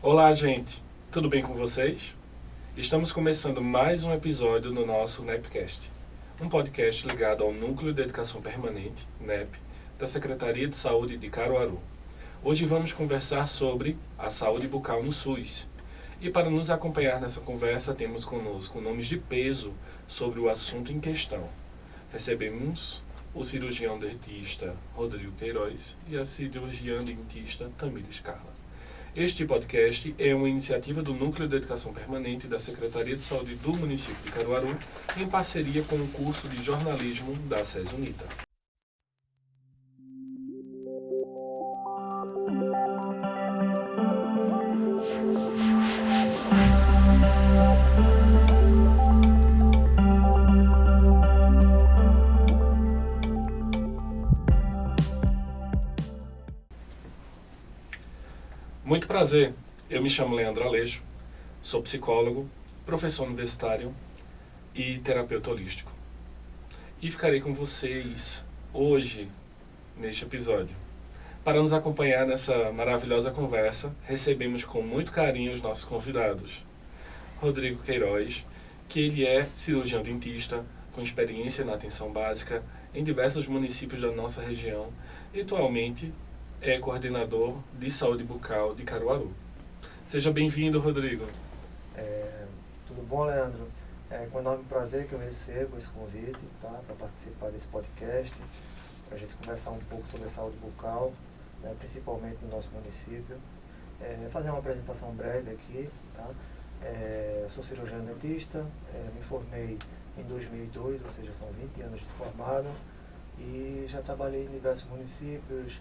Olá, gente! Tudo bem com vocês? Estamos começando mais um episódio no nosso NEPcast, um podcast ligado ao Núcleo de Educação Permanente, NEP, da Secretaria de Saúde de Caruaru. Hoje vamos conversar sobre a saúde bucal no SUS. E para nos acompanhar nessa conversa, temos conosco nomes de peso sobre o assunto em questão. Recebemos o cirurgião dentista Rodrigo Queiroz e a cirurgiã dentista Tamires Carla. Este podcast é uma iniciativa do Núcleo de Educação Permanente da Secretaria de Saúde do município de Caruaru, em parceria com o curso de jornalismo da SES-UNITA. Muito prazer, eu me chamo Leandro Aleixo, sou psicólogo, professor universitário e terapeuta holístico. E ficarei com vocês hoje, neste episódio. Para nos acompanhar nessa maravilhosa conversa, recebemos com muito carinho os nossos convidados. Rodrigo Queiroz, que ele é cirurgião dentista, com experiência na atenção básica em diversos municípios da nossa região e atualmente é coordenador de saúde bucal de Caruaru. Seja bem-vindo, Rodrigo. Tudo bom, Leandro? É com enorme prazer que eu recebo esse convite, tá, para participar desse podcast, para a gente conversar um pouco sobre a saúde bucal, né, principalmente no nosso município. Fazer uma apresentação breve aqui, tá? Eu sou cirurgião dentista, me formei em 2002, ou seja, são 20 anos de formado, e já trabalhei em diversos municípios,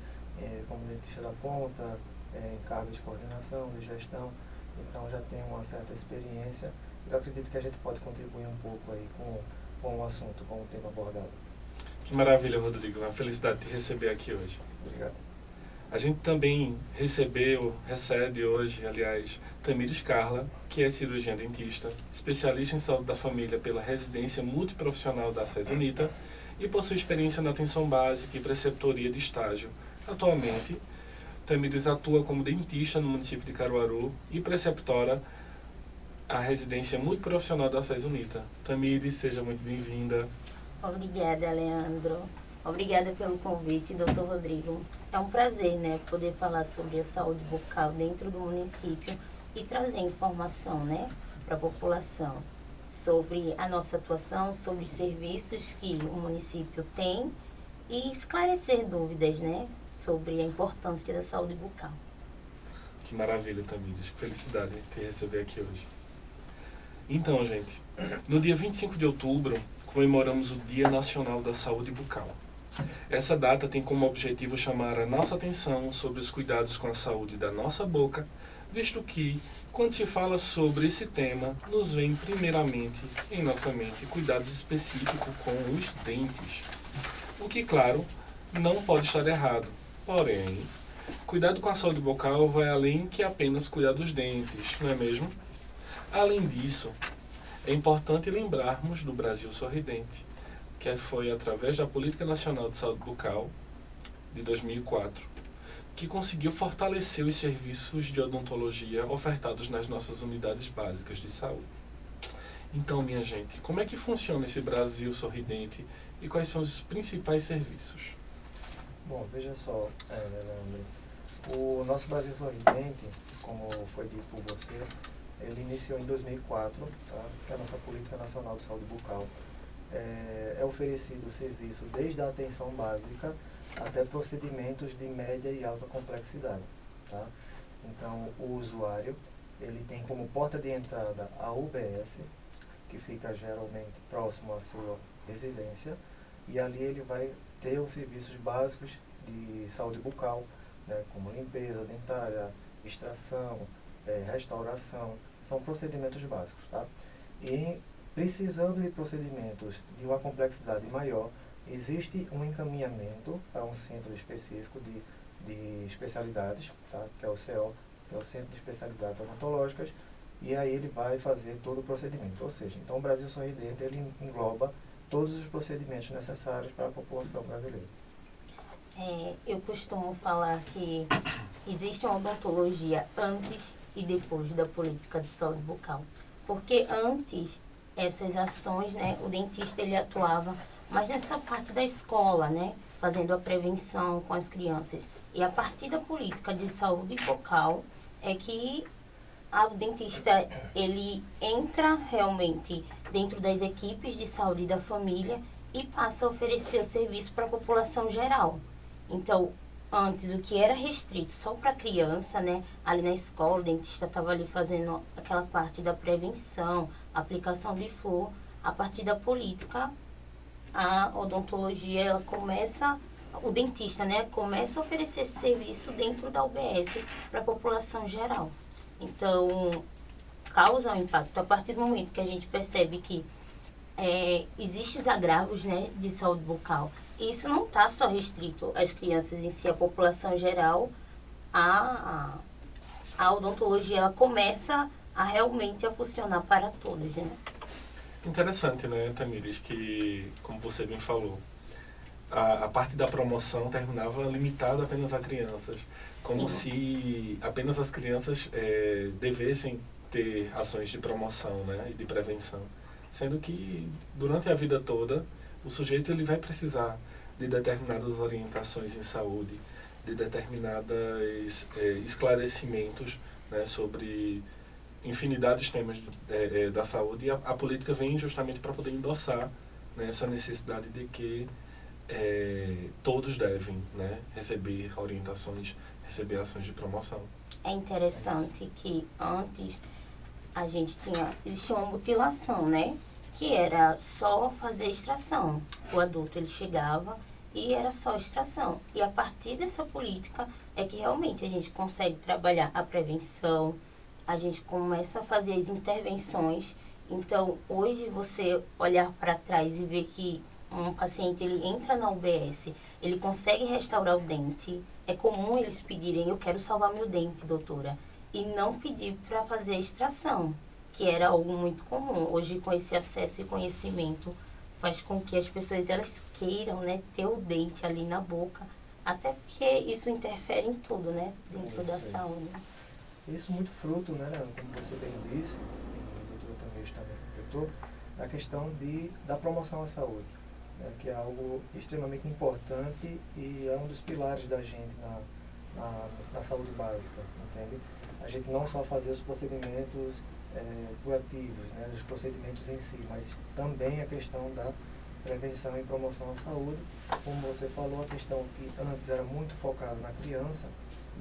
como dentista da ponta, em cargos de coordenação, de gestão, então já tenho uma certa experiência. Eu acredito que a gente pode contribuir um pouco aí com o assunto, com o tema abordado. Que maravilha, Rodrigo. É uma felicidade te receber aqui hoje. Obrigado. A gente também recebe hoje, aliás, Tamires Carla, que é cirurgiã dentista, especialista em saúde da família pela residência multiprofissional da SES-UNITA e possui experiência na atenção básica e preceptoria de estágio. Atualmente, Tamires atua como dentista no município de Caruaru e preceptora a residência multiprofissional da SES-UNITA. Tamires, seja muito bem-vinda. Obrigada, Leandro. Obrigada pelo convite, doutor Rodrigo. É um prazer, poder falar sobre a saúde bucal dentro do município e trazer informação, para a população sobre a nossa atuação, sobre serviços que o município tem e esclarecer dúvidas, sobre a importância da saúde bucal. Que maravilha, Tamires. Que felicidade te receber aqui hoje. Então, gente, no dia 25 de outubro, comemoramos o Dia Nacional da Saúde Bucal. Essa data tem como objetivo chamar a nossa atenção sobre os cuidados com a saúde da nossa boca, visto que, quando se fala sobre esse tema, nos vem primeiramente em nossa mente cuidados específicos com os dentes. O que, claro, não pode estar errado. Porém, cuidado com a saúde bucal vai além que apenas cuidar dos dentes, não é mesmo? Além disso, é importante lembrarmos do Brasil Sorridente, que foi através da Política Nacional de Saúde Bucal, de 2004, que conseguiu fortalecer os serviços de odontologia ofertados nas nossas unidades básicas de saúde. Então, minha gente, como é que funciona esse Brasil Sorridente e quais são os principais serviços? Bom, veja só, Leandro, o nosso Brasil Sorridente, como foi dito por você, ele iniciou em 2004, tá? Que é a nossa Política Nacional de Saúde Bucal. É oferecido o serviço desde a atenção básica até procedimentos de média e alta complexidade, tá? Então, o usuário, ele tem como porta de entrada a UBS, que fica geralmente próximo à sua residência, e ali ele vai ter os serviços básicos de saúde bucal, como limpeza dentária, extração, restauração, são procedimentos básicos, tá? E precisando de procedimentos de uma complexidade maior, existe um encaminhamento para um centro específico de especialidades, tá? Que é o CO, que é o Centro de Especialidades Odontológicas, e aí ele vai fazer todo o procedimento. Ou seja, então o Brasil Sorridente, ele engloba todos os procedimentos necessários para a população brasileira. Eu costumo falar que existe uma odontologia antes e depois da política de saúde bucal. Porque antes, essas ações, né, o dentista ele atuava mais nessa parte da escola, né, fazendo a prevenção com as crianças. E a partir da política de saúde bucal é que o dentista ele entra realmente dentro das equipes de saúde da família e passa a oferecer o serviço para a população geral. Então, antes o que era restrito só para criança, né, ali na escola, o dentista estava ali fazendo aquela parte da prevenção, aplicação de flúor. A partir da política, a odontologia ela começa, o dentista, né, começa a oferecer esse serviço dentro da UBS para a população geral. Então, causa um impacto. A partir do momento que a gente percebe que existem os agravos, né, de saúde bucal, e isso não está só restrito às crianças em si, a população geral, a odontologia ela começa a realmente a funcionar para todos, né? Interessante, né, Tamires, que, como você bem falou, a parte da promoção terminava limitada apenas a crianças, como Sim. se apenas as crianças devessem ter ações de promoção, né, e de prevenção, sendo que durante a vida toda o sujeito ele vai precisar de determinadas orientações em saúde, de determinados esclarecimentos, né, sobre infinidade de temas da saúde, e a política vem justamente para poder endossar, né, essa necessidade de que todos devem, né, receber orientações, receber ações de promoção. É interessante que antes a gente existia uma mutilação, né? Que era só fazer extração. O adulto ele chegava e era só extração. E a partir dessa política é que realmente a gente consegue trabalhar a prevenção, a gente começa a fazer as intervenções. Então, hoje você olhar para trás e ver que um paciente ele entra na UBS, ele consegue restaurar o dente. É comum eles pedirem, eu quero salvar meu dente, doutora, e não pedir para fazer a extração, que era algo muito comum. Hoje, com esse acesso e conhecimento, faz com que as pessoas elas queiram, né, ter o dente ali na boca, até porque isso interfere em tudo, né, dentro da saúde. Isso muito fruto, né, como você bem disse, e o doutor também completou, da questão da promoção à saúde, né, que é algo extremamente importante e é um dos pilares da gente na saúde básica, entende? A gente não só fazer os procedimentos curativos, né, os procedimentos em si, mas também a questão da prevenção e promoção à saúde, como você falou, a questão que antes era muito focada na criança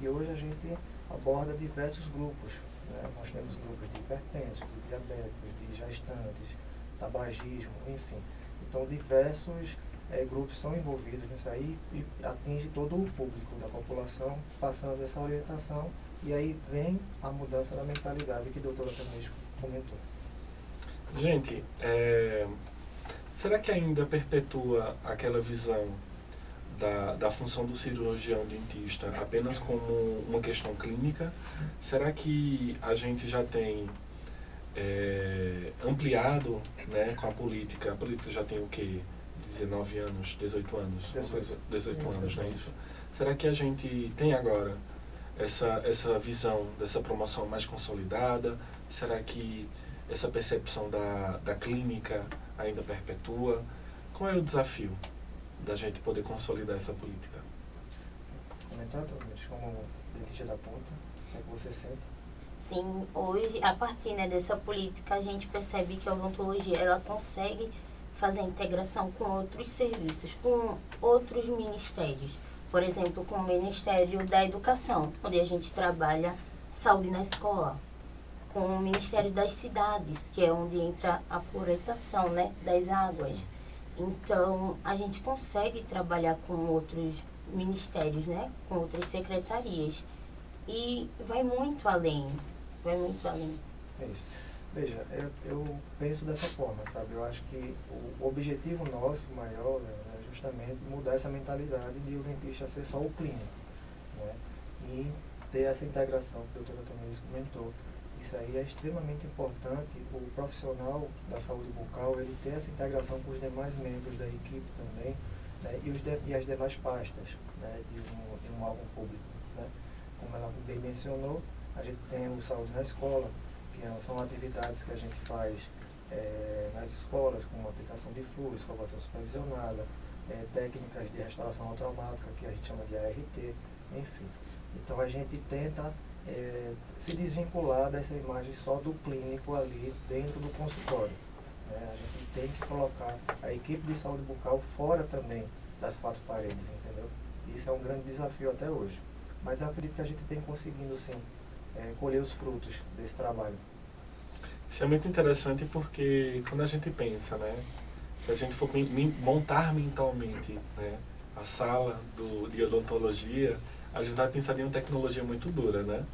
e hoje a gente aborda diversos grupos, né? Nós temos grupos de hipertensos, de diabéticos, de gestantes, tabagismo, enfim. Então diversos grupos são envolvidos nisso aí e atinge todo o público da população passando essa orientação e aí vem a mudança na mentalidade que a doutora também comentou. Gente, será que ainda perpetua aquela visão da função do cirurgião dentista apenas como uma questão clínica? Será que a gente já tem ampliado, né, com a política? A política já tem o quê? 19 anos, 18 anos? 18 anos, não é isso? Será que a gente tem agora essa visão dessa promoção mais consolidada? Será que essa percepção da clínica ainda perpetua? Qual é o desafio da gente poder consolidar essa política? Comentar, como dentista da ponta, o que você sente? Sim, hoje, a partir, né, dessa política, a gente percebe que a odontologia ela consegue fazer a integração com outros serviços, com outros ministérios. Por exemplo, com o Ministério da Educação, onde a gente trabalha saúde na escola. Com o Ministério das Cidades, que é onde entra a fluoretação, né, das águas. Então, a gente consegue trabalhar com outros ministérios, né, com outras secretarias. E vai muito além, vai muito além. É isso. Veja, eu penso dessa forma, sabe? Eu acho que o objetivo nosso maior é justamente mudar essa mentalidade de o dentista ser só o clínico, né? E ter essa integração que a doutora também comentou. Isso aí é extremamente importante, o profissional da saúde bucal, ele ter essa integração com os demais membros da equipe também, né? E as demais pastas, né, de um órgão público, né? Como ela bem mencionou, A gente tem o Saúde na Escola, são atividades que a gente faz nas escolas, com aplicação de fluidos, escovação supervisionada, técnicas de restauração automática, que a gente chama de ART, enfim. Então a gente tenta se desvincular dessa imagem só do clínico ali dentro do consultório. Né? A gente tem que colocar a equipe de saúde bucal fora também das quatro paredes, entendeu? Isso é um grande desafio até hoje. Mas eu acredito que a gente tem conseguindo, sim, colher os frutos desse trabalho. Isso é muito interessante porque quando a gente pensa, né? Se a gente for montar mentalmente, né, a sala de odontologia, a gente vai pensar em uma tecnologia muito dura, né?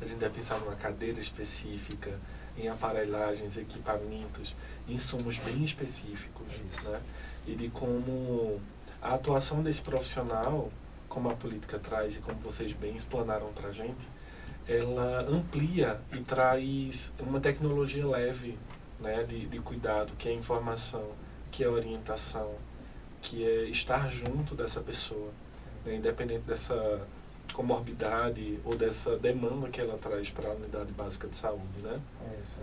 A gente vai pensar numa cadeira específica, em aparelhagens, equipamentos, insumos bem específicos, né? E de como a atuação desse profissional, como a política traz e como vocês bem explanaram para a gente, ela amplia e traz uma tecnologia leve, né, de cuidado, que é a informação, que é a orientação, que é estar junto dessa pessoa, né, independente dessa comorbidade ou dessa demanda que ela traz para a unidade básica de saúde, né? É isso.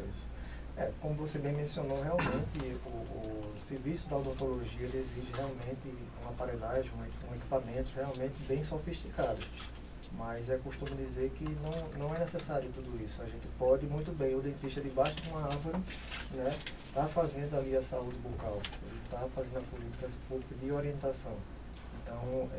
Como você bem mencionou, realmente o serviço da odontologia ele exige realmente uma aparelhagem, um equipamento realmente bem sofisticado. Mas costumo dizer que não é necessário tudo isso. A gente pode muito bem, o dentista debaixo de uma árvore, né, tá fazendo ali a saúde bucal, ele está fazendo a política pública de orientação. Então,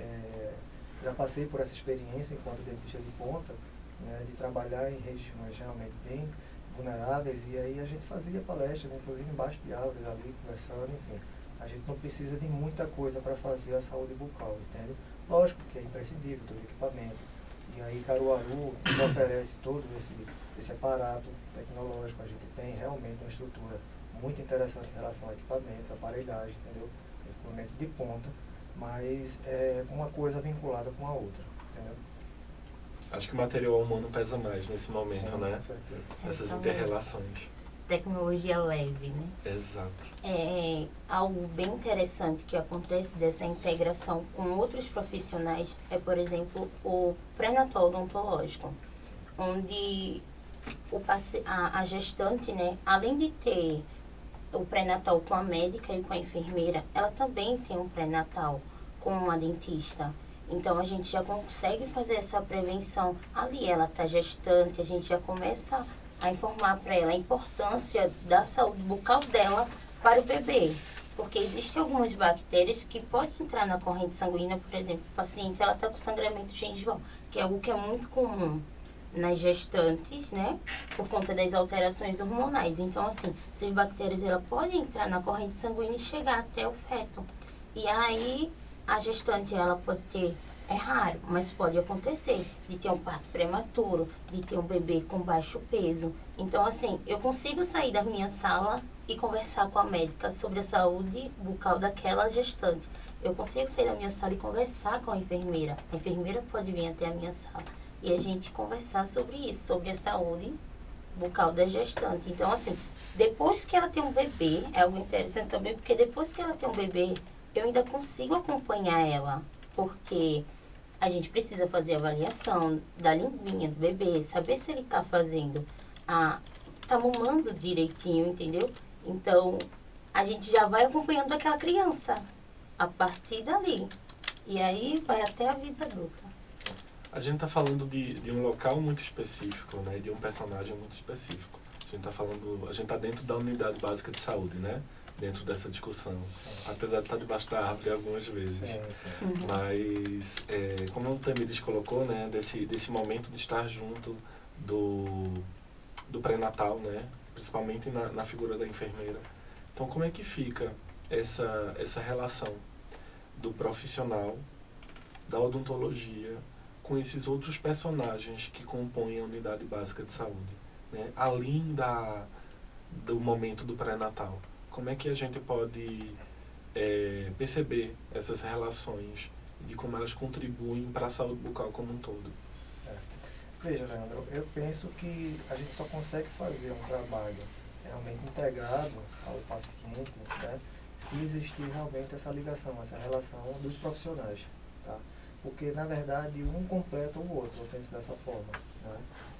já passei por essa experiência enquanto dentista de ponta, né, de trabalhar em regiões realmente bem vulneráveis, e aí a gente fazia palestras, inclusive embaixo de árvores ali, conversando, enfim. A gente não precisa de muita coisa para fazer a saúde bucal, entende? Lógico que é imprescindível todo o equipamento. E aí Caruaru oferece todo esse aparato tecnológico. A gente tem realmente uma estrutura muito interessante em relação a equipamentos, aparelhagem, entendeu? Equipamento de ponta, mas uma coisa vinculada com a outra, entendeu? Acho que o material humano pesa mais nesse momento, Sim, né? com certeza. Essas inter-relações. Tecnologia leve, né? Exato. É algo bem interessante que acontece dessa integração com outros profissionais por exemplo, o pré-natal odontológico, onde a gestante, né, além de ter o pré-natal com a médica e com a enfermeira, ela também tem um pré-natal com a dentista. Então, a gente já consegue fazer essa prevenção ali. Ela está gestante, a gente já começa a informar para ela a importância da saúde bucal dela para o bebê. Porque existem algumas bactérias que podem entrar na corrente sanguínea, por exemplo, o paciente ela está com sangramento gengival, que é algo que é muito comum nas gestantes, né, por conta das alterações hormonais. Então, assim, essas bactérias ela podem entrar na corrente sanguínea e chegar até o feto. E aí, a gestante ela pode ter, é raro, mas pode acontecer, de ter um parto prematuro, de ter um bebê com baixo peso. Então, assim, eu consigo sair da minha sala e conversar com a médica sobre a saúde bucal daquela gestante. Eu consigo sair da minha sala e conversar com a enfermeira. A enfermeira pode vir até a minha sala e a gente conversar sobre isso, sobre a saúde bucal da gestante. Então, assim, depois que ela tem um bebê, é algo interessante também, porque depois que ela tem um bebê, eu ainda consigo acompanhar ela, porque a gente precisa fazer a avaliação da linguinha do bebê, saber se ele está fazendo, tá mamando direitinho, entendeu? Então, a gente já vai acompanhando aquela criança a partir dali. E aí vai até a vida adulta. A gente está falando de um local muito específico, né? De um personagem muito específico. A gente está dentro da unidade básica de saúde, né? Dentro dessa discussão. Apesar de estar debaixo da árvore algumas vezes. Sim. Uhum. Mas, como o Tamires colocou, né? Desse momento de estar junto do pré-natal, né? Principalmente na figura da enfermeira. Então, como é que fica essa relação do profissional da odontologia com esses outros personagens que compõem a unidade básica de saúde, né? Além do momento do pré-natal? Como é que a gente pode perceber essas relações e como elas contribuem para a saúde bucal como um todo? Veja, Leandro, eu penso que a gente só consegue fazer um trabalho realmente integrado ao paciente, né, se existir realmente essa ligação, essa relação dos profissionais, tá? Porque, na verdade, um completa o outro, eu penso dessa forma, né?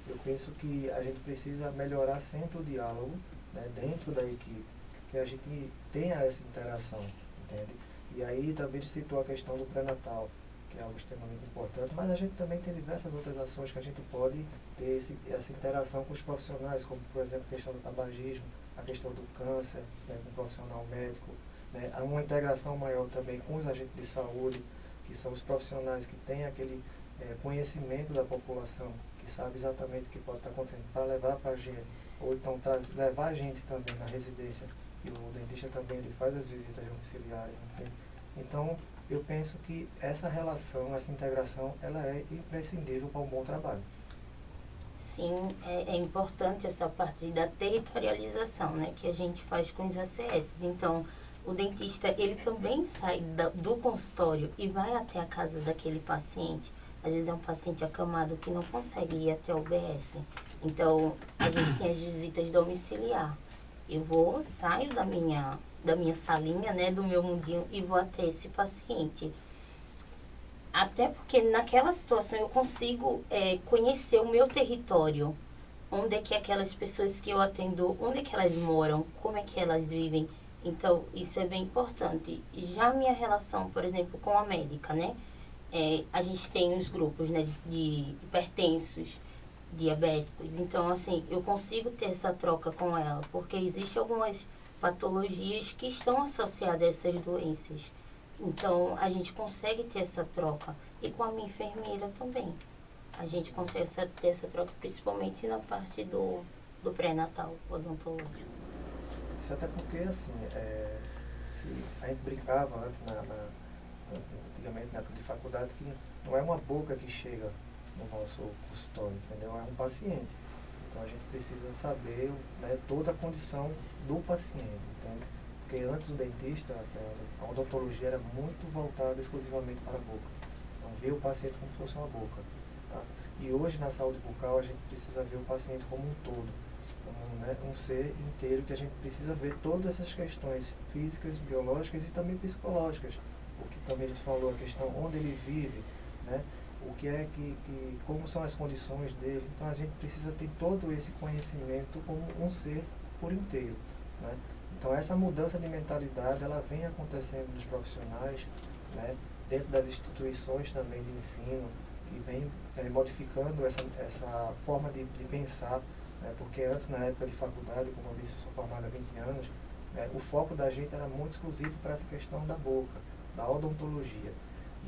eu penso que a gente precisa melhorar sempre o diálogo, né, dentro da equipe, que a gente tenha essa interação, entende? E aí também ele citou a questão do pré-natal, que é algo extremamente importante, mas a gente também tem diversas outras ações que a gente pode ter essa interação com os profissionais, como por exemplo a questão do tabagismo, a questão do câncer, né, com o profissional médico, né, há uma integração maior também com os agentes de saúde, que são os profissionais que têm aquele conhecimento da população, que sabe exatamente o que pode estar acontecendo, para levar para a gente, ou então levar a gente também na residência, e o dentista também ele faz as visitas domiciliares, enfim. Então, eu penso que essa relação, essa integração, ela é imprescindível para um bom trabalho. Sim, é importante essa parte da territorialização, né, que a gente faz com os ACS. Então, o dentista, ele também sai do consultório e vai até a casa daquele paciente. Às vezes é um paciente acamado que não consegue ir até o UBS. Então, a gente tem as visitas domiciliar. Eu saio da minha salinha, né, do meu mundinho e vou até esse paciente. Até porque naquela situação eu consigo conhecer o meu território. Onde é que aquelas pessoas que eu atendo, onde é que elas moram, como é que elas vivem. Então, isso é bem importante. Já a minha relação, por exemplo, com a médica, né? A gente tem os grupos, né, de hipertensos, diabéticos. Então, assim, eu consigo ter essa troca com ela, porque existem algumas patologias que estão associadas a essas doenças. Então, a gente consegue ter essa troca. E com a minha enfermeira também. A gente consegue ter essa troca, principalmente na parte do pré-natal odontológico. Isso até porque, assim, a gente brincava antes, antigamente, na época de faculdade, que não é uma boca que chega no nosso consultório, entendeu? É um paciente. Então, a gente precisa saber, né, toda a condição do paciente, entende? Porque antes o dentista, a odontologia era muito voltada exclusivamente para a boca. Então, via o paciente como se fosse uma boca. Tá? E hoje, na saúde bucal, a gente precisa ver o paciente como um todo. Como, né, um ser inteiro, que a gente precisa ver todas essas questões físicas, biológicas e também psicológicas. O que também eles falou, a questão onde ele vive, né? O que é como são as condições dele. Então a gente precisa ter todo esse conhecimento como um ser por inteiro, né? Então essa mudança de mentalidade, ela vem acontecendo nos profissionais, né? Dentro das instituições também de ensino, e vem modificando essa forma de pensar, né? Porque antes, na época de faculdade, como eu disse, eu sou formado há 20 anos, né? O foco da gente era muito exclusivo para essa questão da boca, da odontologia.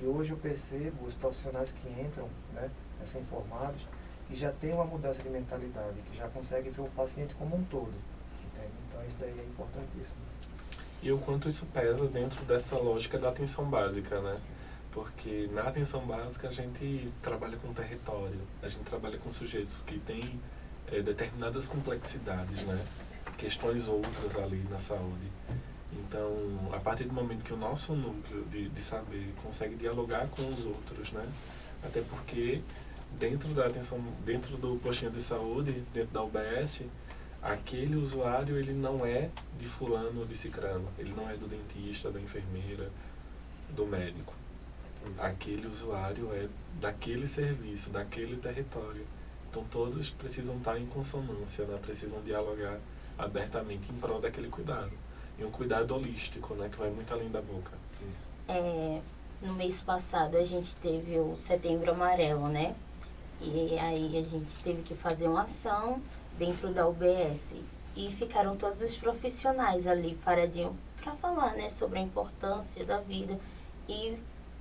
E hoje eu percebo os profissionais que entram, né, recém-formados, que já tem uma mudança de mentalidade, que já conseguem ver o paciente como um todo. Entende? Então isso daí é importantíssimo. E o quanto isso pesa dentro dessa lógica da atenção básica, né? Porque na atenção básica a gente trabalha com território, a gente trabalha com sujeitos que têm determinadas complexidades, né? Questões outras ali na saúde. Então, a partir do momento que o nosso núcleo de saber consegue dialogar com os outros, né? Até porque dentro da atenção, dentro do postinho de saúde, dentro da UBS, aquele usuário, ele não é de fulano ou de cicrano, ele não é do dentista, da enfermeira, do médico. Aquele usuário é daquele serviço, daquele território. Então todos precisam estar em consonância, né? Precisam dialogar abertamente em prol daquele cuidado. E um cuidado holístico, né? Que vai muito além da boca. No mês passado a gente teve o Setembro Amarelo, né? E aí a gente teve que fazer uma ação dentro da UBS. E ficaram todos os profissionais ali paradinhos para falar, né? Sobre a importância da vida. E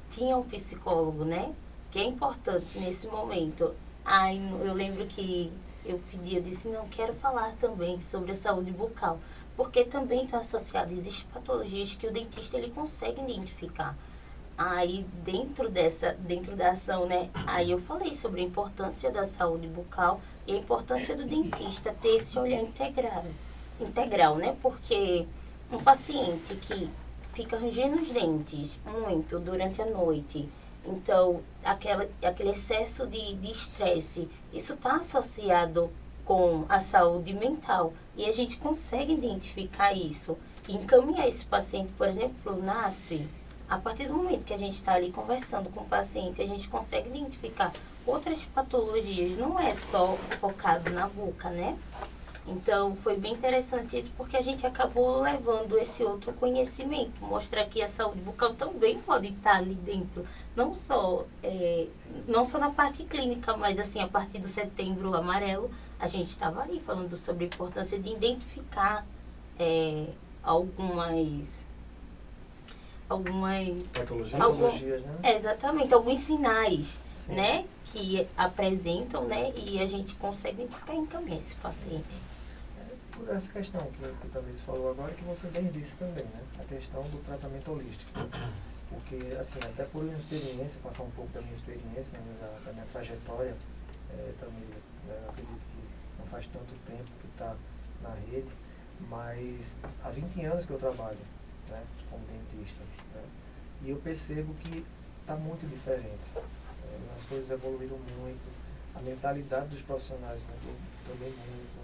tinha um psicólogo, né? Que é importante nesse momento. Aí eu lembro que eu disse, não, quero falar também sobre a saúde bucal. Porque também está associado, existem patologias que o dentista ele consegue identificar. Aí dentro da ação, né, aí eu falei sobre a importância da saúde bucal e a importância do dentista ter esse olhar integral, né, porque um paciente que fica rangendo os dentes muito durante a noite, então aquele excesso de estresse, isso está associado com a saúde mental. E a gente consegue identificar isso. E encaminhar esse paciente, por exemplo, nasce. A partir do momento que a gente está ali conversando com o paciente, a gente consegue identificar outras patologias, não é só focado na boca, né? Então, foi bem interessante isso, porque a gente acabou levando esse outro conhecimento, mostrar que a saúde bucal também pode estar ali dentro, não só na parte clínica, mas assim, a partir do Setembro Amarelo, a gente estava ali falando sobre a importância de identificar algumas Patologias. Né? exatamente, alguns sinais, Sim. né, que apresentam, né, e a gente consegue identificar e encaminhar esse paciente. Por essa questão que também se falou agora, que você bem disse também, né? A questão do tratamento holístico. Porque, assim, até por minha experiência, passar um pouco da minha experiência, né, da minha trajetória, também, né, eu acredito que não faz tanto tempo que está na rede, mas há 20 anos que eu trabalho, né, como dentista, né? E eu percebo que está muito diferente. As coisas evoluíram muito, a mentalidade dos profissionais mudou também muito.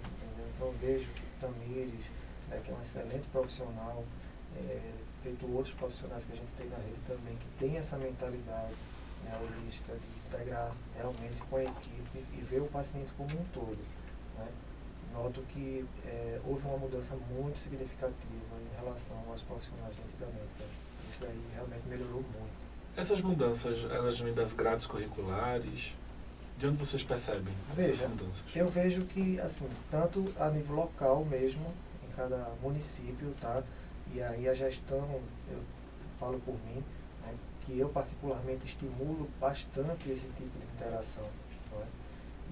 Então eu vejo Tamires, né, que é um excelente profissional, feito outros profissionais que a gente tem na rede também, que tem essa mentalidade, né, holística, de integrar realmente com a equipe e ver o paciente como um todo. Né? Noto que houve uma mudança muito significativa em relação aos profissionais de antigamente. Né? Isso aí realmente melhorou muito. Essas mudanças, elas vêm das grades curriculares? De onde vocês percebem essas Veja, mudanças? eu vejo que, assim, tanto a nível local mesmo, em cada município, tá? E aí a gestão, eu falo por mim, né, que eu particularmente estimulo bastante esse tipo de interação. Não é?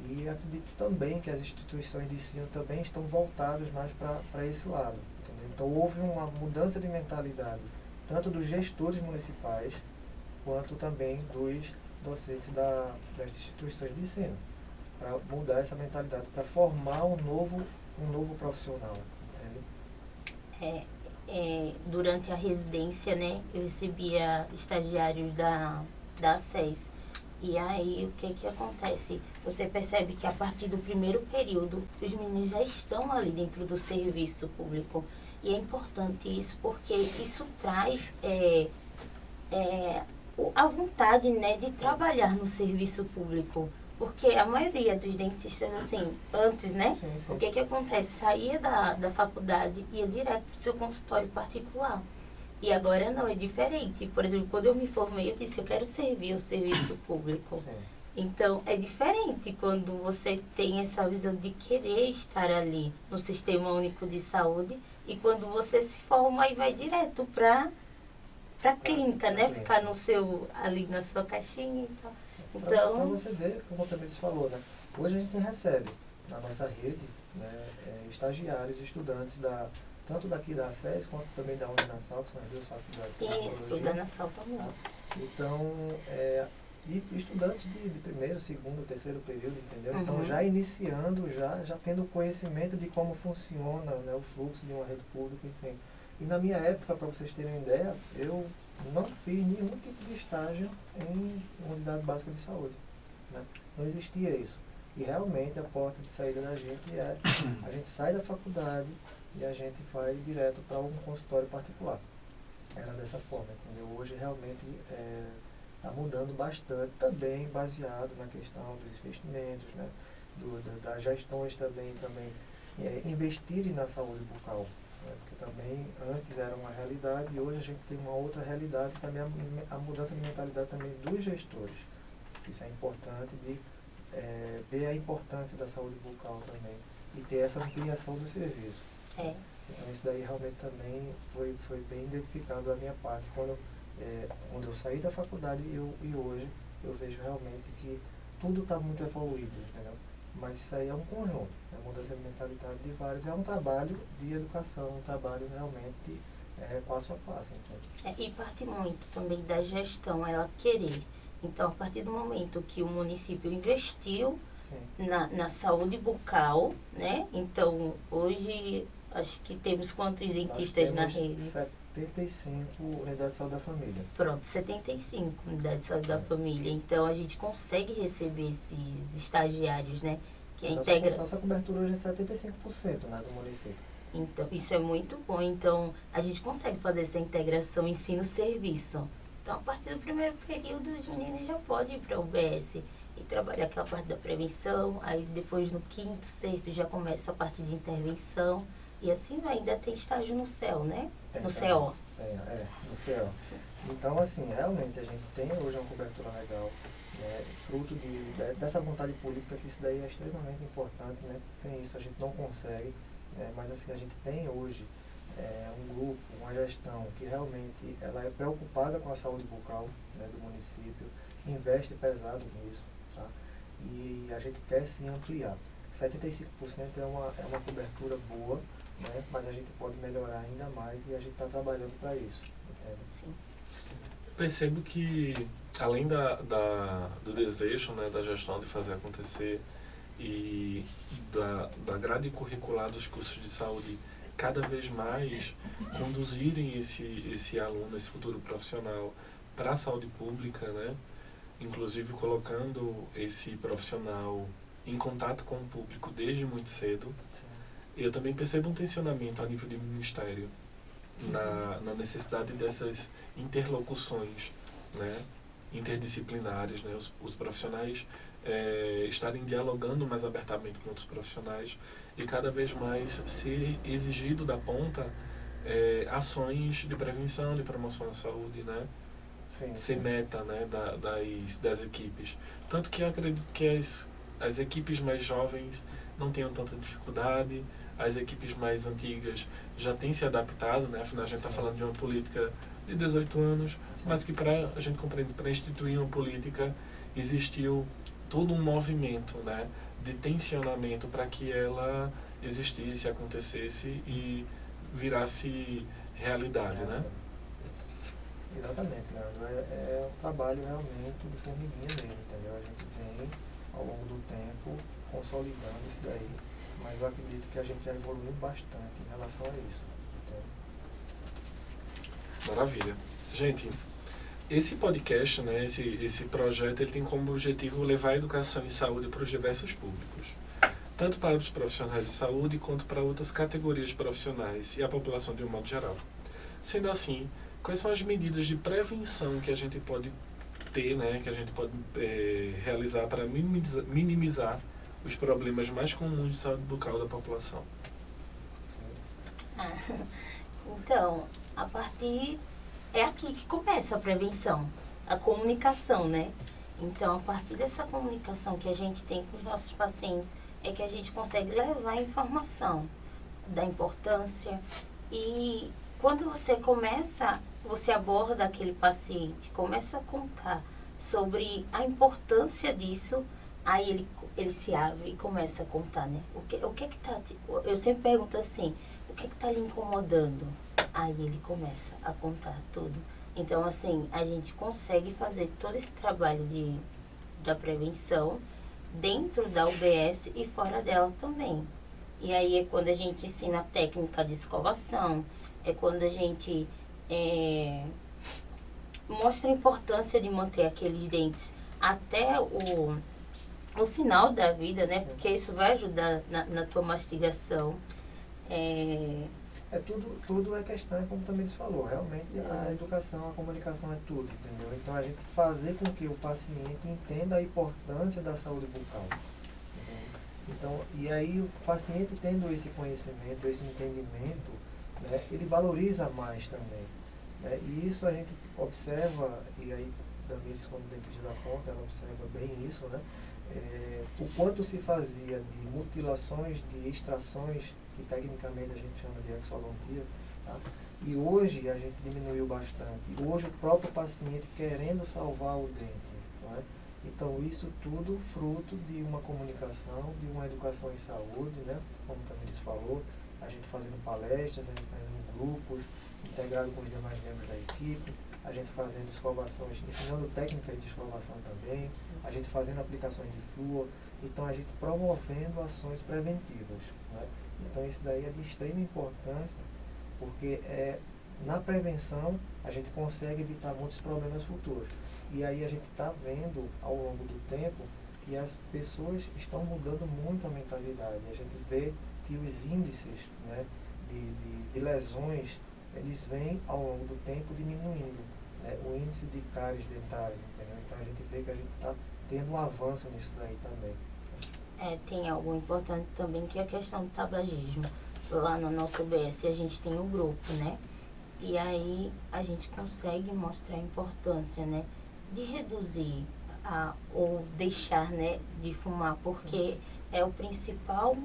E acredito também que as instituições de ensino também estão voltadas mais para esse lado. Entendeu? Então houve uma mudança de mentalidade, tanto dos gestores municipais, quanto também dos docentes das instituições de ensino, para mudar essa mentalidade, para formar um novo profissional. Entende? Durante a residência, né, eu recebia estagiários da ACES. E aí, o que acontece? Você percebe que a partir do primeiro período, os meninos já estão ali dentro do serviço público. E é importante isso, porque isso traz a vontade, né, de trabalhar no serviço público. Porque a maioria dos dentistas, assim, antes, né? Sim, sim. O que acontece? Saía da faculdade e ia direto para o seu consultório particular. E agora não, é diferente. Por exemplo, quando eu me formei, eu disse, eu quero servir o serviço público. Sim. Então, é diferente quando você tem essa visão de querer estar ali no Sistema Único de Saúde e quando você se forma e vai direto para a clínica, né? Ficar ali na sua caixinha e tal. Para Então, você ver, como também se falou, né? Hoje a gente recebe na nossa rede, né, estagiários, estudantes tanto daqui da ACES quanto também da Uninasal, que são as duas faculdades de isso, odontologia. da Nassau também. Então, e estudantes de primeiro, segundo, terceiro período, entendeu? Uhum. Então, já iniciando, já tendo conhecimento de como funciona, né, o fluxo de uma rede pública, enfim. E na minha época, para vocês terem uma ideia, eu não fiz nenhum tipo de estágio em unidade básica de saúde. Né? Não existia isso. E realmente a porta de saída da gente a gente sai da faculdade e a gente vai direto para um consultório particular. Era dessa forma, entendeu? Hoje realmente está mudando bastante, também baseado na questão dos investimentos, né? Das gestões também investirem na saúde bucal. Né? Porque também antes era uma realidade e hoje a gente tem uma outra realidade, também a mudança de mentalidade também dos gestores. Isso é importante de ver a importância da saúde bucal também e ter essa ampliação do serviço. Então isso daí realmente também foi bem identificado da minha parte quando eu saí da faculdade e hoje eu vejo realmente que tudo está muito evoluído, entendeu? Mas isso aí é um conjunto, é a mudança de mentalidade de vários, é um trabalho de educação, um trabalho realmente passo a passo. Então. E parte muito também da gestão, ela querer. Então, a partir do momento que o município investiu na saúde bucal, né? Então, hoje, acho que temos quantos dentistas na rede? 75 unidades de saúde da família. Pronto, 75 unidades de saúde da família. Então, a gente consegue receber esses estagiários, né? Que Nossa cobertura hoje é 75%, né, do município. Então, isso é muito bom. Então, a gente consegue fazer essa integração ensino-serviço. Então, a partir do primeiro período, os meninos já podem ir para a UBS. e trabalha aquela parte da prevenção, aí depois no quinto, sexto já começa a parte de intervenção, e assim vai, ainda tem estágio no CEL, né? Tem No também. CO. No CO. Então, assim, realmente a gente tem hoje uma cobertura legal, né, fruto dessa vontade política, que isso daí é extremamente importante, né? Sem isso a gente não consegue, né? Mas assim, a gente tem hoje um grupo, uma gestão que realmente ela é preocupada com a saúde bucal, né, do município, investe pesado nisso, tá? E a gente quer sim ampliar. 75% é uma cobertura boa, né? Mas a gente pode melhorar ainda mais e a gente está trabalhando para isso. Entende? Sim. Percebo que, além do desejo, né, da gestão de fazer acontecer e da grade curricular dos cursos de saúde cada vez mais conduzirem esse aluno, esse futuro profissional para a saúde pública, né, inclusive colocando esse profissional em contato com o público desde muito cedo, eu também percebo um tensionamento a nível de ministério na necessidade dessas interlocuções, né, interdisciplinares, né, os profissionais estarem dialogando mais abertamente com outros profissionais e cada vez mais ser exigido da ponta ações de prevenção, de promoção à saúde, né, Sim, ser sim. meta, né, das equipes. Tanto que eu acredito que as equipes mais jovens não tenham tanta dificuldade, as equipes mais antigas já têm se adaptado, né? Afinal a gente está falando de uma política de 18 anos, mas que para a gente compreender, para instituir uma política existiu todo um movimento, né, de tensionamento para que ela existisse, acontecesse e virasse realidade, né? Exatamente, Leandro. É um trabalho realmente de formiguinha mesmo, entendeu? A gente vem, ao longo do tempo, consolidando isso daí, mas eu acredito que a gente já evoluiu bastante em relação a isso. Entendeu? Maravilha. Gente, esse podcast, né, esse projeto, ele tem como objetivo levar a educação e saúde para os diversos públicos, tanto para os profissionais de saúde quanto para outras categorias profissionais e a população de um modo geral. Sendo assim, quais são as medidas de prevenção que a gente pode ter, né, que a gente pode realizar para minimizar os problemas mais comuns de saúde bucal da população? Então, a partir... É aqui que começa a prevenção, a comunicação, né? Então, a partir dessa comunicação que a gente tem com os nossos pacientes, é que a gente consegue levar a informação da importância. E quando você aborda aquele paciente, começa a contar sobre a importância disso, aí ele se abre e começa a contar, né? O que é que tá... Eu sempre pergunto assim, o que é que tá lhe incomodando? Aí ele começa a contar tudo. Então, assim, a gente consegue fazer todo esse trabalho da prevenção dentro da UBS e fora dela também. E aí é quando a gente ensina a técnica de escovação, é quando a gente mostra a importância de manter aqueles dentes até o final da vida, né? Porque isso vai ajudar na tua mastigação. Tudo é questão, como também se falou, realmente a educação, a comunicação é tudo, entendeu? Então a gente fazer com que o paciente entenda a importância da saúde bucal. Entendeu? Então, e aí o paciente tendo esse conhecimento, esse entendimento, né, ele valoriza mais também. Né? E isso a gente observa, e aí Damiris, como dentista da ponta, ela observa bem isso, né? O quanto se fazia de mutilações, de extrações, que tecnicamente a gente chama de exodontia, tá? E hoje a gente diminuiu bastante. E hoje o próprio paciente querendo salvar o dente. Não é? Então isso tudo fruto de uma comunicação, de uma educação em saúde, né? Como o Tamiris falou, a gente fazendo palestras, a gente fazendo grupos, integrado com os demais membros da equipe, a gente fazendo escovações, ensinando técnicas de escovação também, a gente fazendo aplicações de flúor, então a gente promovendo ações preventivas. Né? Então isso daí é de extrema importância, porque na prevenção a gente consegue evitar muitos problemas futuros. E aí a gente está vendo ao longo do tempo que as pessoas estão mudando muito a mentalidade. A gente vê que os índices, né, de lesões, eles vêm ao longo do tempo diminuindo. Né? O índice de cáries dentárias, entendeu? Então a gente vê que a gente está tendo um avanço nisso daí também. Tem algo importante também, que é a questão do tabagismo. Lá no nosso UBS a gente tem um grupo, né? E aí a gente consegue mostrar a importância, né, de reduzir ou deixar, né, de fumar, porque é o principal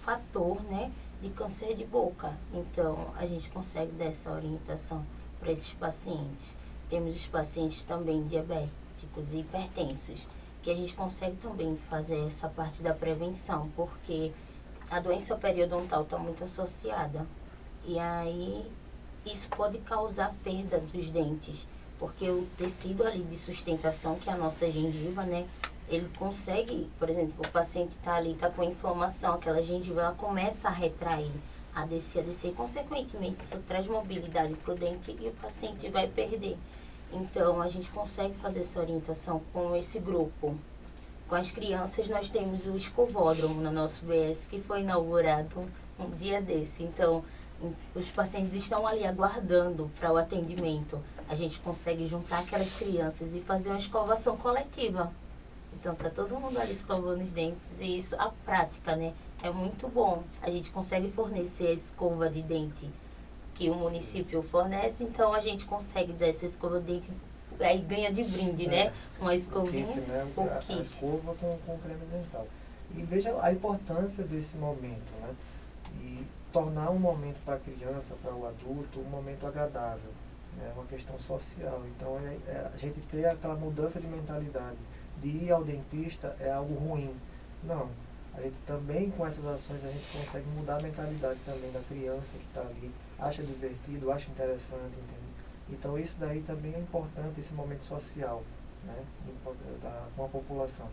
fator, né, de câncer de boca. Então a gente consegue dar essa orientação para esses pacientes. Temos os pacientes também diabéticos e hipertensos, que a gente consegue também fazer essa parte da prevenção, porque a doença periodontal está muito associada. E aí isso pode causar perda dos dentes, porque o tecido ali de sustentação, que é a nossa gengiva, né, ele consegue, por exemplo, o paciente está ali, está com inflamação, aquela gengiva, ela começa a retrair, a descer, e consequentemente isso traz mobilidade para o dente e o paciente vai perder. Então a gente consegue fazer essa orientação com esse grupo. Com as crianças nós temos o escovódromo no nosso BS, que foi inaugurado um dia desse. Então os pacientes estão ali aguardando para o atendimento. A gente consegue juntar aquelas crianças e fazer uma escovação coletiva. Então tá todo mundo ali escovando os dentes, e isso, a prática, né, é muito bom. A gente consegue fornecer a escova de dente que o município fornece, então a gente consegue dar essa escova de dente, aí ganha de brinde, né? Uma escovinha, o kit, né? o A kit. escova com creme dental. E veja a importância desse momento, né? E tornar um momento para a criança, para o adulto, um momento agradável. É uma questão social. Então, a gente ter aquela mudança de mentalidade de ir ao dentista é algo ruim. Não. A gente também, com essas ações, a gente consegue mudar a mentalidade também da criança que está ali, acha divertido, acha interessante, entende? Então, isso daí também é importante, esse momento social, né, com a população.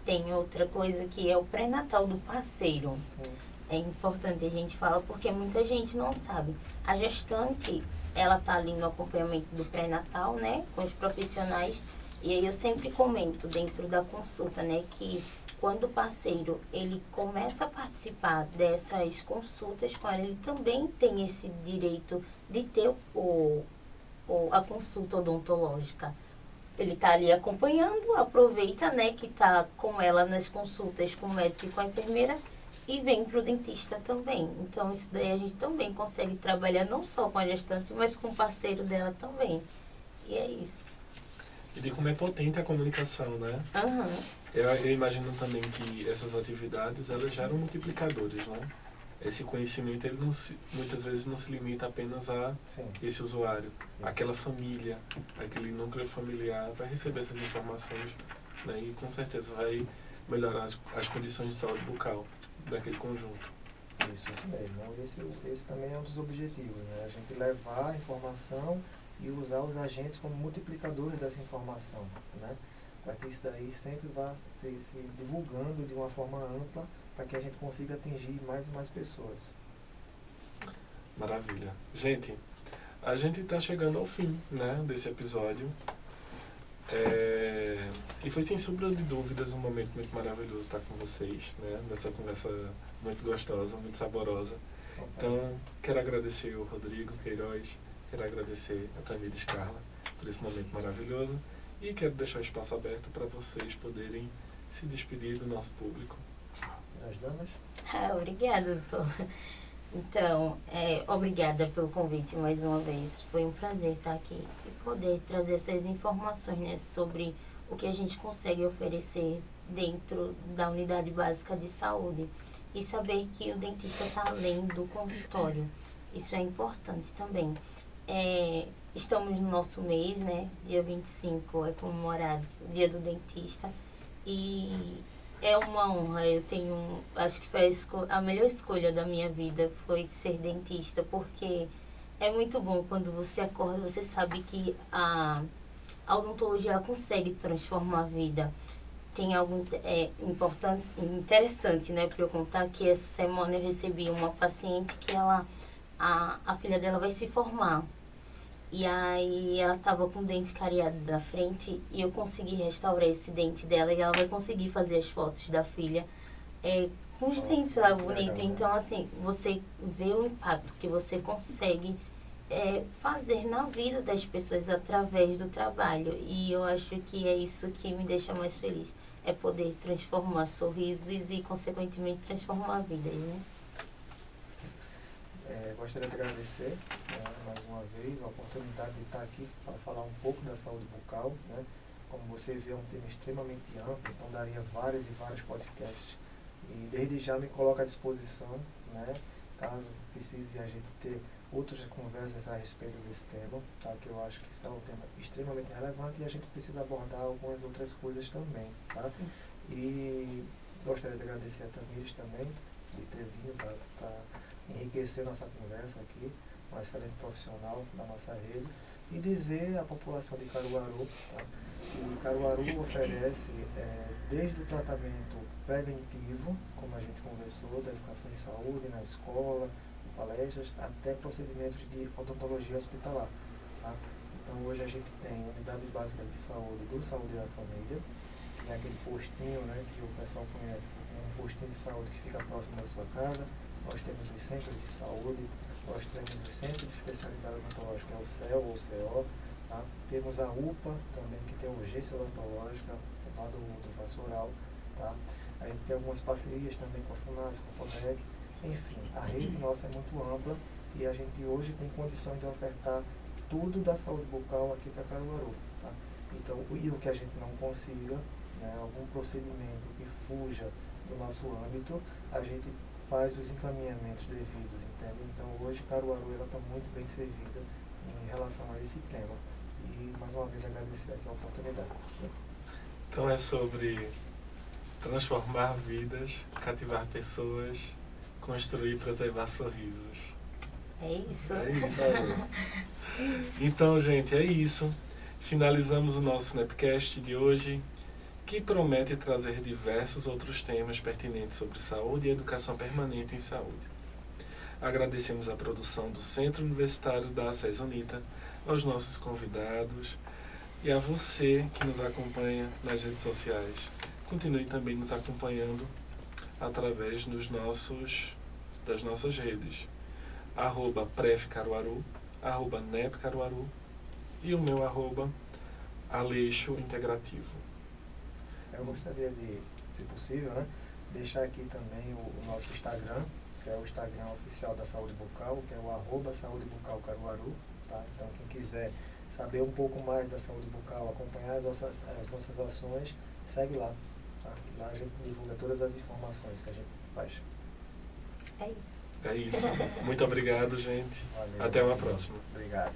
Tem outra coisa que é o pré-natal do parceiro. Sim. É importante a gente falar, porque muita gente não sabe. A gestante, ela tá ali no acompanhamento do pré-natal, né, com os profissionais, e aí eu sempre comento dentro da consulta, né, que quando o parceiro, ele começa a participar dessas consultas com ela, ele também tem esse direito de ter a consulta odontológica. Ele está ali acompanhando, aproveita, né, que está com ela nas consultas com o médico e com a enfermeira, e vem para o dentista também. Então, isso daí a gente também consegue trabalhar não só com a gestante, mas com o parceiro dela também. E é isso. E de como é potente a comunicação, né? Uhum. Eu imagino também que essas atividades, elas geram multiplicadores, né? Esse conhecimento, ele muitas vezes não se limita apenas a Sim. esse usuário. Aquela família, aquele núcleo familiar vai receber essas informações, né? E com certeza vai melhorar as condições de saúde bucal daquele conjunto. Isso mesmo. Esse também é um dos objetivos, né? A gente levar a informação e usar os agentes como multiplicadores dessa informação, né? Para que isso daí sempre vá se divulgando de uma forma ampla, para que a gente consiga atingir mais e mais pessoas. Maravilha. Gente, a gente está chegando ao fim, né, desse episódio. E foi, sem sombra de dúvidas, um momento muito maravilhoso estar com vocês, né, nessa conversa muito gostosa, muito saborosa. Então, quero agradecer o Rodrigo Queiroz, quero agradecer a Tamires Carla por esse momento maravilhoso, e quero deixar o espaço aberto para vocês poderem se despedir do nosso público. As damas? Obrigada, doutor. Então, obrigada pelo convite mais uma vez. Foi um prazer estar aqui e poder trazer essas informações, né, sobre o que a gente consegue oferecer dentro da unidade básica de saúde. E saber que o dentista está além do consultório. Isso é importante também. Estamos no nosso mês, né? Dia 25 é comemorado o Dia do Dentista. E é uma honra. Acho que foi a melhor escolha da minha vida foi ser dentista, porque é muito bom quando você acorda, você sabe que a odontologia ela consegue transformar a vida. Tem algo interessante, né, para eu contar, que essa semana eu recebi uma paciente que a filha dela vai se formar. E aí ela estava com o dente cariado da frente e eu consegui restaurar esse dente dela, e ela vai conseguir fazer as fotos da filha com os dentes lá bonitos. Então, assim, você vê o impacto que você consegue fazer na vida das pessoas através do trabalho. E eu acho que é isso que me deixa mais feliz. É poder transformar sorrisos e, consequentemente, transformar vidas, né? Gostaria de agradecer mais uma vez a oportunidade de estar aqui para falar um pouco da saúde bucal, né? Como você viu, é um tema extremamente amplo, então daria vários e vários podcasts. E desde já me coloco à disposição, né? Caso precise a gente ter outras conversas a respeito desse tema, tá? Que eu acho que isso é um tema extremamente relevante e a gente precisa abordar algumas outras coisas também, tá? E gostaria de agradecer a Tamires também de ter vindo para enriquecer nossa conversa aqui, uma excelente profissional da nossa rede, e dizer à população de Caruaru, tá? Que Caruaru oferece desde o tratamento preventivo, como a gente conversou, da educação em saúde, na escola, em palestras, até procedimentos de odontologia hospitalar. Tá? Então hoje a gente tem unidades básicas de saúde do Saúde da Família, que é aquele postinho, né, que o pessoal conhece, um postinho de saúde que fica próximo da sua casa. Nós temos os centros de saúde, nós temos o Centro de Especialidade Odontológica, que é o CEL ou CO. Tá? Temos a UPA também, que tem urgência odontológica, lá do Vassoural. Tá? A gente tem algumas parcerias também com a FUNAS, com a FODEC. Enfim, a rede nossa é muito ampla e a gente hoje tem condições de ofertar tudo da saúde bucal aqui para Caruaru. Tá? Então, e o que a gente não consiga, né, algum procedimento que fuja do nosso âmbito, a gente faz os encaminhamentos devidos, entende? Então hoje Caruaru está muito bem servida em relação a esse tema. E mais uma vez agradecer aqui a oportunidade. Então é sobre transformar vidas, cativar pessoas, construir e preservar sorrisos. É isso. É isso. Então, gente, é isso. Finalizamos o nosso Snapcast de hoje, que promete trazer diversos outros temas pertinentes sobre saúde e educação permanente em saúde. Agradecemos a produção do Centro Universitário da ACES Unita, aos nossos convidados e a você que nos acompanha nas redes sociais. Continue também nos acompanhando através das nossas redes, @prefcaruaru, @nepcaruaru e o meu @aleixo integrativo. Eu gostaria de, se possível, né, deixar aqui também o nosso Instagram, que é o Instagram oficial da Saúde Bucal, que é o @Saúde Bucal Caruaru. Tá? Então, quem quiser saber um pouco mais da saúde bucal, acompanhar as nossas ações, segue lá. Tá? Lá a gente divulga todas as informações que a gente faz. É isso. É isso. Muito obrigado, gente. Valeu. Até uma próxima. Obrigado.